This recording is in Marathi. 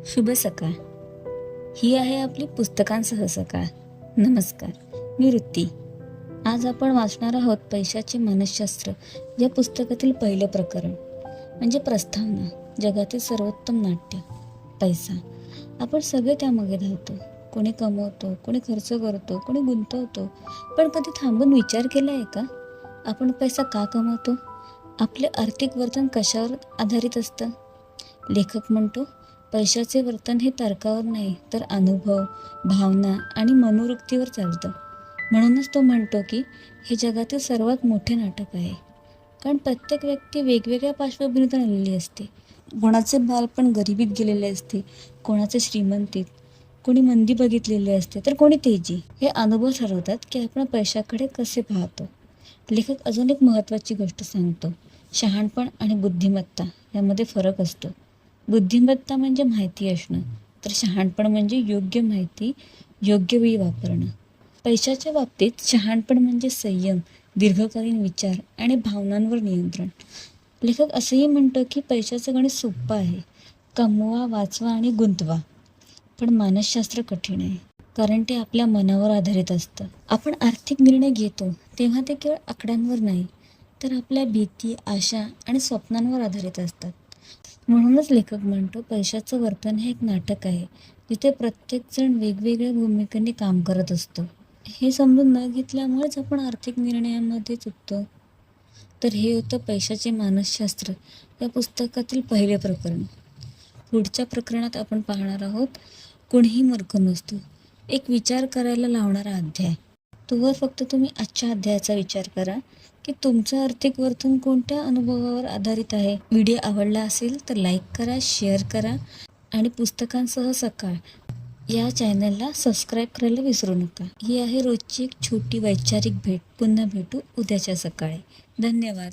शुभ सकाळ. ही आहे आपली पुस्तकांसह सकाळ. नमस्कार, मी वृत्ती. आज आपण वाचणार आहोत पैशाचे मानसशास्त्र या पुस्तकातील पहिलं प्रकरण म्हणजे प्रस्तावना, जगातील सर्वोत्तम नाट्य पैसा. आपण सगळे त्यामागे धावतो. कोणी कमवतो, कोणी खर्च करतो, कोणी गुंतवतो. पण कधी थांबून विचार केला आहे का, आपण पैसा का कमवतो? आपले आर्थिक वर्तन कशावर आधारित असतं? लेखक म्हणतो, पैशाचे वर्तन हे तर्कावर नाही तर अनुभव, भावना आणि मनोवृत्तीवर चालतं. म्हणूनच तो म्हणतो की हे जगातील सर्वात मोठे नाटक आहे. कारण प्रत्येक व्यक्ती वेगवेगळ्या पार्श्वभूमीतून आलेली असते. कोणाचे बालपण गरिबीत गेलेले असते, कोणाचे श्रीमंतीत, कोणी मंदी बघितलेली असते, तर कोणी तेजी. हे अनुभव ठरवतात की आपण पैशाकडे कसे पाहतो. लेखक अजून एक महत्त्वाची गोष्ट सांगतो, शहाणपण आणि बुद्धिमत्ता यामध्ये फरक असतो. बुद्धिमत्ता म्हणजे माहिती असणं, तर शहाणपण म्हणजे योग्य माहिती योग्य वेळी वापरणं. पैशाच्या बाबतीत शहाणपण म्हणजे संयम, दीर्घकालीन विचार आणि भावनांवर नियंत्रण. लेखक असंही म्हणतो की पैशाचं गणित सोपं आहे, कमवा, वाचवा आणि गुंतवा. पण मानसशास्त्र कठीण आहे, कारण ते आपल्या मनावर आधारित असतं. आपण आर्थिक निर्णय घेतो तेव्हा ते केवळ आकड्यांवर नाही, तर आपल्या भीती, आशा आणि स्वप्नांवर आधारित असतात. म्हणूनच लेखक म्हणतो, पैशाचं वर्तन हे एक नाटक आहे, जिथे प्रत्येकजण वेगवेगळ्या भूमिकांनी काम करत असतो. हे समजून न घेतल्यामुळेच आपण आर्थिक निर्णयांमध्ये चुकतो. तर हे होतं पैशाचे मानसशास्त्र या पुस्तकातील पहिले प्रकरण. पुढच्या प्रकरणात आपण पाहणार आहोत, कोणीही मूर्ख नसतो, एक विचार करायला लावणारा अध्याय. तोवर फक्त तुम्ही आजच्या अध्यायाचा विचार करा की तुमचं आर्थिक वर्तन कोणत्या अनुभवावर आधारित आहे. व्हिडिओ आवडला असेल तर लाईक करा, शेअर करा आणि पुस्तकांसह सकाळ या चॅनलला सबस्क्राईब करायला विसरू नका. ही आहे रोजची एक छोटी वैचारिक भेट. पुन्हा भेटू उद्याच्या सकाळी. धन्यवाद.